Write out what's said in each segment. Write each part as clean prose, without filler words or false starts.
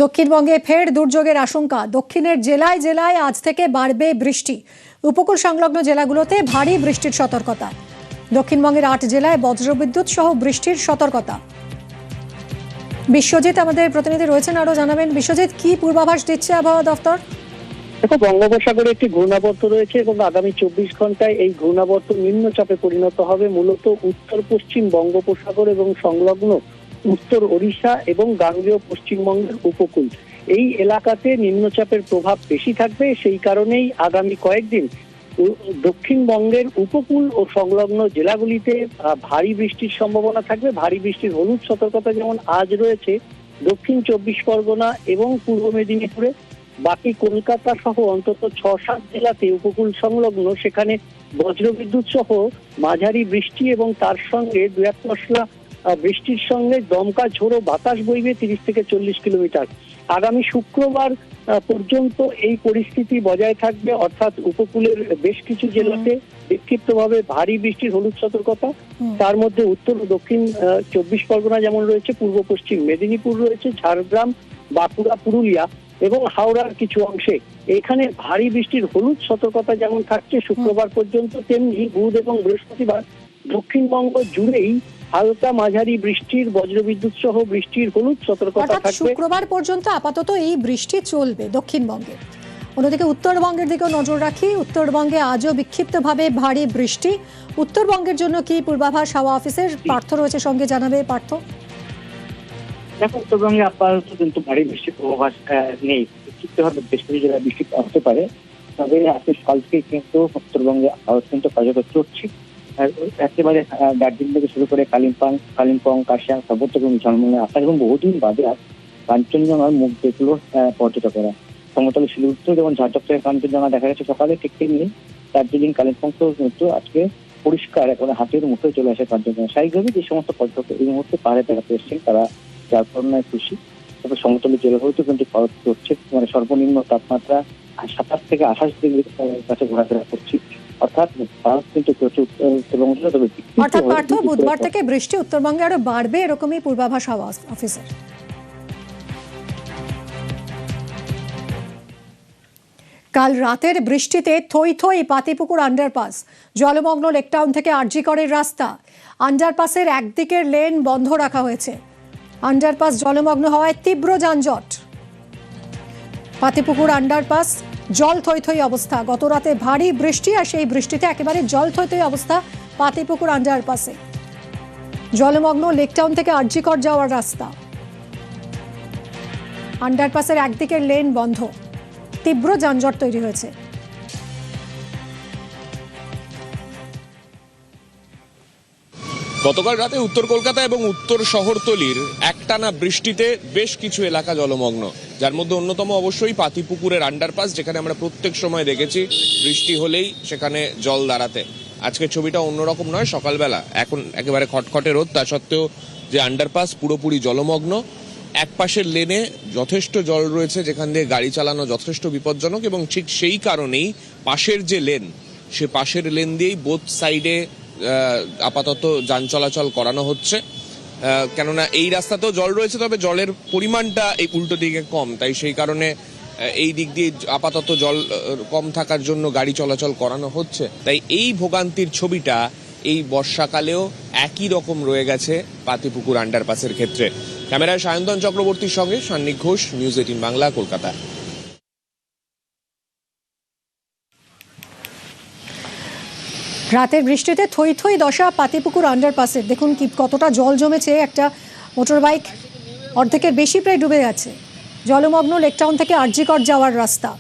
দক্ষিণবঙ্গে ফের দুর্যোগের আশঙ্কা। দক্ষিণের জেলায় জেলায় আজ থেকে বাড়বে বৃষ্টি। উপকূল সংলগ্ন জেলাগুলোতে ভারী বৃষ্টির সতর্কতা। দক্ষিণবঙ্গের 8 জেলায় বজ্রবিদ্যুৎ সহ বৃষ্টির সতর্কতা। বিশ্বজিৎ আমাদের প্রতিনিধি রয়েছেন, আরো জানাবেন। বিশ্বজিৎ, কি পূর্বাভাস দিচ্ছে আবহাওয়া দপ্তর? দেখো, বঙ্গোপসাগরে একটি ঘূর্ণাবর্ত রয়েছে এবং আগামী 24 ঘন্টায় এই ঘূর্ণাবর্ত নিম্নচাপে পরিণত হবে। মূলত উত্তর পশ্চিম বঙ্গোপসাগর এবং সংলগ্ন উত্তর ওড়িশা এবং গাঙ্গেয় পশ্চিমবঙ্গের উপকূল, এই এলাকাতে নিম্নচাপের প্রভাব বেশি থাকবে। সেই কারণেই আগামী কয়েকদিন দক্ষিণবঙ্গের উপকূল ও সংলগ্ন জেলাগুলিতে ভারী বৃষ্টির সম্ভাবনা থাকবে। ভারী বৃষ্টির হলুদ সতর্কতা যেমন আজ রয়েছে দক্ষিণ 24 পরগনা এবং পূর্ব মেদিনীপুরে, বাকি কলকাতা সহ অন্তত 6-7 জেলাতে উপকূল সংলগ্ন সেখানে বজ্রবিদ্যুৎ সহ মাঝারি বৃষ্টি এবং তার সঙ্গে 2-1 পশলা বৃষ্টির সঙ্গে দমকা ঝোড়ো বাতাস বইবে 30 থেকে 40 কিলোমিটার। আগামী শুক্রবার পর্যন্ত এই পরিস্থিতি বজায় থাকবে, অর্থাৎ উপকূলের বেশ কিছু জেলাতে বিক্ষিপ্তভাবে ভারী বৃষ্টির হলুদ সতর্কতা। তার মধ্যে উত্তর ও দক্ষিণ 24 পরগনা যেমন রয়েছে, পূর্ব পশ্চিম মেদিনীপুর রয়েছে, ঝাড়গ্রাম, বাঁকুড়া, পুরুলিয়া এবং হাওড়ার কিছু অংশে এখানে ভারী বৃষ্টির হলুদ সতর্কতা যেমন থাকছে শুক্রবার পর্যন্ত, তেমনি বুধ এবং বৃহস্পতিবার দক্ষিণবঙ্গ জুড়েই হালকা মাঝারি বৃষ্টির বজ্রবিদ্যুৎ সহ বৃষ্টির হলুদ সতর্কতা থাকবে। শুক্রবার পর্যন্ত আপাতত এই বৃষ্টি চলবে দক্ষিণবঙ্গে। অন্যদিকে উত্তরবঙ্গের দিকেও নজর রাখি। উত্তরবঙ্গে আজও বিক্ষিপ্তভাবে ভারী বৃষ্টি। উত্তরবঙ্গের জন্য কি পূর্বাভাস হাওয়া অফিসের? পার্থ রয়েছে সঙ্গে, জানাবে পার্থ। দেখো, উত্তরবঙ্গে আপাতত কিন্তু ভারী বৃষ্টির পূর্বাভাস নেই। বিক্ষিপ্তভাবে বেশ কিছু জেলায় বৃষ্টি আসতে পারে, তবে আজকে সকাল থেকে কিন্তু উত্তরবঙ্গে আবহাওয়া কিন্তু কার্যকর চলছে। একেবারে দার্জিলিং থেকে শুরু করে কালিম্পং, কাশিয়াং সর্বত্র ঝলমলে আকাশ এবং বহুদিন বাদে আজ কাঞ্চনজঙ্ঘার মুখ দেখলো পর্যটকেরা। সমতল শিলিগুড়িতেও যেমন ঝাঁঝক থেকে কাঞ্চনজঙ্ঘা দেখা গেছে সকালে, ঠিক তেমনি দার্জিলিং কালিম্পংতেও কিন্তু আজকে পরিষ্কার এখন হাতের মুখে চলে আসে কাঞ্চনজঙ্ঘা। স্বাভাবিকভাবে যে সমস্ত পর্যটক এই মুহূর্তে পাহাড়ে বেড়াতে এসেছেন তারা যার কারণে খুশি। তবে সমতল জেলাগুলোতেও কিন্তু খরচ করছে, মানে সর্বনিম্ন তাপমাত্রা 27 থেকে 28 ডিগ্রির কাছে ঘোরাফেরা করছে। অর্থাৎ পার্থ, বুধবার থেকে বৃষ্টি উত্তরবঙ্গে আরো বাড়বে, এরকমই পূর্বাভাস হাওয়া অফিসের। কাল রাতের বৃষ্টিতে থই থই পাতিপুকুর আন্ডারপাস, জলমগ্ন লেকটাউন থেকে আরজিকরের রাস্তা। আন্ডারপাসের একদিকের লেন বন্ধ রাখা হয়েছে। আন্ডারপাস জলমগ্ন হওয়ায় তীব্র যানজট। পাতিপুকুর আন্ডারপাস জল থই থই অবস্থা। গত রাতে ভারী বৃষ্টি আর সেই বৃষ্টিতে একেবারে জল থই থই অবস্থা পাতিপুকুর আন্ডারপাসে। জলমগ্ন লেকটাউন থেকে আরজিকর যাওয়ার রাস্তা। আন্ডারপাসের একদিকের লেন বন্ধ, তীব্র যানজট তৈরি হয়েছে। গতকাল রাতে উত্তর কলকাতা এবং উত্তর শহরতলির একটানা বৃষ্টিতে বেশ কিছু এলাকা জলমগ্ন, যার মধ্যে অন্যতম অবশ্যই পাতিপুকুরের আন্ডারপাস, যেখানে আমরা প্রত্যেক সময় দেখেছি বৃষ্টি হলেই সেখানে জল দাঁড়াতে। আজকের ছবিটা অন্যরকম নয়। সকালবেলা এখন একেবারে খটখটে রোদ, তা সত্ত্বেও যে আন্ডারপাস পুরোপুরি জলমগ্ন। এক পাশের লেনে যথেষ্ট জল রয়েছে, যেখান দিয়ে গাড়ি চালানো যথেষ্ট বিপজ্জনক, এবং ঠিক সেই কারণেই পাশের যে লেন, সে পাশের লেন দিয়েই বোথ সাইডে আপাতত যান চলাচল করানো হচ্ছে। কেননা এই রাস্তাতেও জল রয়েছে, তবে জলের পরিমাণটা এই উল্টো দিকে কম, তাই সেই কারণে এই দিক দিয়ে আপাতত জল কম থাকার জন্য গাড়ি চলাচল করানো হচ্ছে। তাই এই ভোগান্তির ছবিটা এই বর্ষাকালেও একই রকম রয়ে গেছে পাতিপুকুর আন্ডারপাসের ক্ষেত্রে। ক্যামেরায় সায়ন্তন চক্রবর্তীর সঙ্গে সান্নিক ঘোষ, নিউজ 18 বাংলা, কলকাতা। রাতের বৃষ্টিতে থই থই দশা পাতিপুকুর আন্ডারপাসের। দেখুন কি কতটা জল জমেছে। একটা মোটর বাইক অর্ধেকের বেশি প্রায় ডুবে গেছে। জলমগ্ন লেকটাউন থেকে আরজিকর যাওয়ার রাস্তা,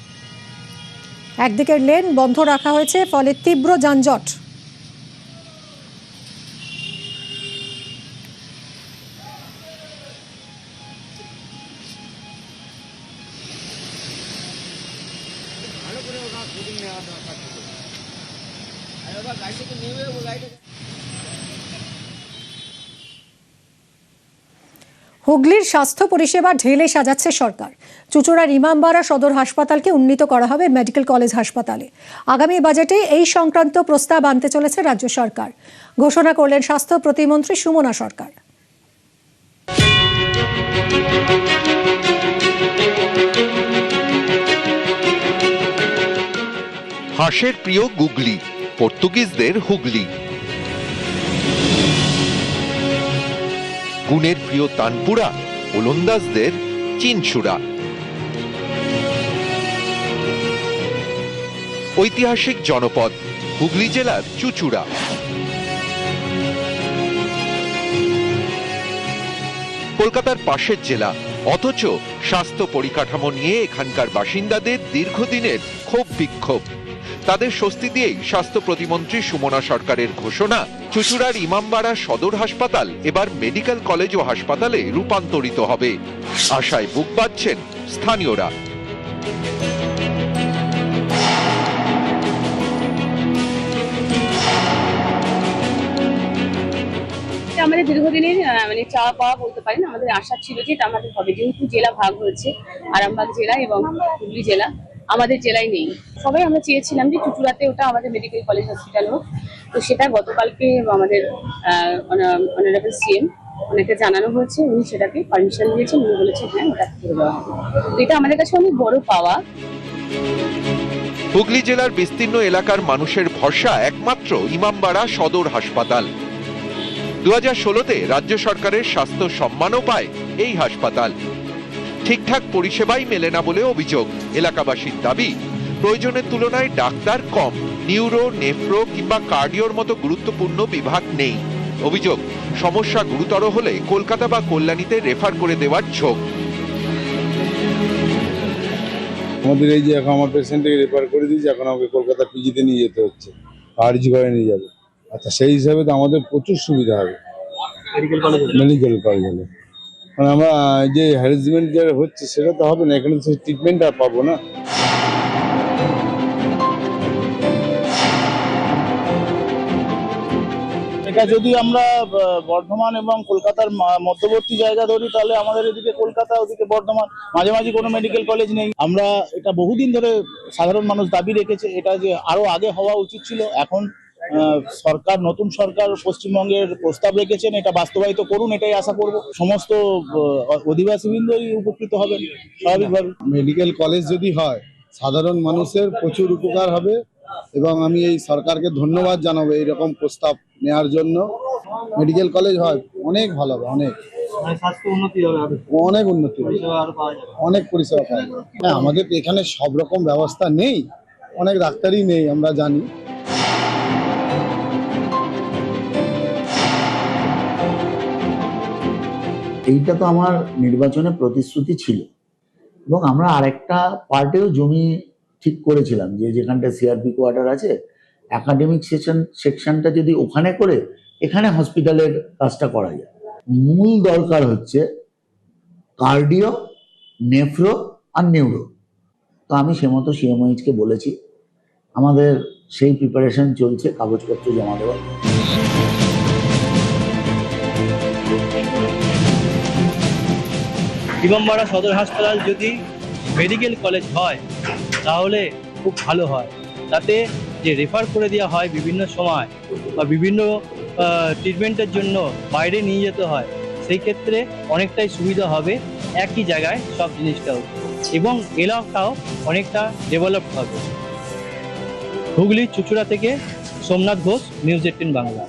একদিকের লেন বন্ধ রাখা হয়েছে, ফলে তীব্র যানজট। হুগলির স্বাস্থ্য পরিষেবা ঢেলে সাজাচ্ছে সরকার। চুঁচুড়ার ইমামবাড়া সদর হাসপাতালকে উন্নীত করা হবে মেডিকেল কলেজ হাসপাতালে। আগামী বাজেটে এই সংক্রান্ত প্রস্তাব আনতে চলেছে রাজ্য সরকার, ঘোষণা করলেন স্বাস্থ্য প্রতিমন্ত্রী সুমনা সরকার। ঘাসের প্রিয় গুগলি, পর্তুগিজদের হুগলি। গুণের প্রিয় তানপুরা, ওলন্দাজদের চিনসুরা। ঐতিহাসিক জনপদ হুগলি জেলার চুচুড়া। কলকাতার পাশের জেলা, অথচ স্বাস্থ্য পরিকাঠামো নিয়ে এখানকার বাসিন্দাদের দীর্ঘদিনের ক্ষোভ বিক্ষোভ। তাদের স্বস্তি দিয়েই স্বাস্থ্য প্রতিমন্ত্রী সুমনা সরকারের ঘোষণা, চুচুড়ার ইমামবাড়া সদর হাসপাতাল এবার মেডিকেল কলেজ ও হাসপাতালে রূপান্তরিত হবে। আশায় বুক বাঁধছেন স্থানীয়রা। আমাদের দীর্ঘদিনের মানে চাওয়া পাওয়া বলতে পারেন। আমাদের আশা ছিল যে এটা আমাদের হবে, যেহেতু জেলা ভাগ হয়েছে, আরামবাগ জেলা এবং হুগলি জেলা আমাদের জেলায় নেই। সবাই আমরা চেয়েছিলাম যে চুচুড়াতে ওটা আমাদের মেডিকেল কলেজ হসপিটাল হোক। তো সেটা গতকালকে আমাদের অনারেবল সিএম ওনাকে জানানো হয়েছে, উনি সেটাকে পারমিশন দিয়েছেন। উনি বলেছেন হ্যাঁ ওটা করে দেওয়া হবে। তো এটা আমাদের কাছে অনেক বড় পাওয়া। হুগলি জেলার বিস্তীর্ণ এলাকার মানুষের ভরসা একমাত্র ইমামবাড়া সদর হাসপাতাল। 2016-তে রাজ্য সরকারের স্বাস্থ্য সম্মানও পায় এই হাসপাতাল। ঠিকঠাক পরিষেবাই মেলে না বলে অভিযোগ। এলাকাবাসীর দাবি, প্রয়োজনের তুলনায় ডাক্তার কম, নিউরো, নেফ্রো কিংবা কার্ডিওর মতো গুরুত্বপূর্ণ বিভাগ নেই। অভিযোগ, সমস্যা গুরুতর হলে কলকাতা বা কল্যাণীতে রেফার করে দেওয়ার ঝোঁক। আমাদের এই যে এখন আমার পেশেন্টকে রেফার করে দিয়েছে, এখন আমাকে কলকাতা পিজিতে নিয়ে যেতে হচ্ছে, আরজি করে নিয়ে যাবে। আচ্ছা, সেই হিসাবে তো আমাদের প্রচুর সুবিধা হবে মেডিকেল কলেজ হলে। মানে আমরা যে হ্যারাসমেন্ট যেটা হচ্ছে সেটা তো হবে না, এখানে তো ট্রিটমেন্ট আর পাবো না। এটা যদি আমরা বর্ধমান এবং কলকাতার মধ্যবর্তী জায়গা ধরি, তাহলে আমাদের এদিকে কলকাতা, ওদিকে বর্ধমান, মাঝামাঝি কোনো মেডিকেল কলেজ নেই। আমরা এটা বহুদিন ধরে সাধারণ মানুষ দাবি রেখেছে, এটা যে আরো আগে হওয়া উচিত ছিল। এখন সরকার, নতুন সরকার পশ্চিমবঙ্গের প্রস্তাব রেখেছেন, এটা বাস্তবায়িত করুন, এটাই আশা করব। সমস্ত অধিবাসীবৃন্দই উপকৃত হবেন স্বাভাবিকভাবে। মেডিকেল কলেজ যদি হয়, সাধারণ মানুষের প্রচুর উপকার হবে এবং আমি এই সরকারকে ধন্যবাদ জানাবো এইরকম প্রস্তাব নেওয়ার জন্য। মেডিকেল কলেজ হয় অনেক ভালো হবে, অনেক অনেক উন্নতি হবে, অনেক পরিষেবা পাওয়া যাবে। হ্যাঁ, আমাদের এখানে সব রকম ব্যবস্থা নেই, অনেক ডাক্তারই নেই, আমরা জানি। এইটা তো আমার নির্বাচনে প্রতিশ্রুতি ছিল এবং আমরা আরেকটা পার্টেও জমি ঠিক করেছিলাম যে যেখানটা সিআরপি কোয়ার্টার আছে, একাডেমিক সেকশনটা যদি ওখানে করে এখানে হসপিটালের কাজটা করা যায়। মূল দরকার হচ্ছে কার্ডিও, নেফ্রো আর নিউরো। তো আমি সে মতো সিএমওইচকে বলেছি, আমাদের সেই প্রিপারেশন চলছে, কাগজপত্র জমা দেওয়া। ইমামবাড়া সদর হাসপাতাল যদি মেডিকেল কলেজ হয় তাহলে খুব ভালো হয়। তাতে যে রেফার করে দেওয়া হয় বিভিন্ন সময় বা বিভিন্ন ট্রিটমেন্টের জন্য বাইরে নিয়ে যেতে হয়, সেই ক্ষেত্রে অনেকটাই সুবিধা হবে। একই জায়গায় সব জিনিসটাও এবং এলাকাও অনেকটা ডেভেলপ হবে। হুগলি চুচুড়া থেকে সোমনাথ ঘোষ, নিউজ 18 বাংলা।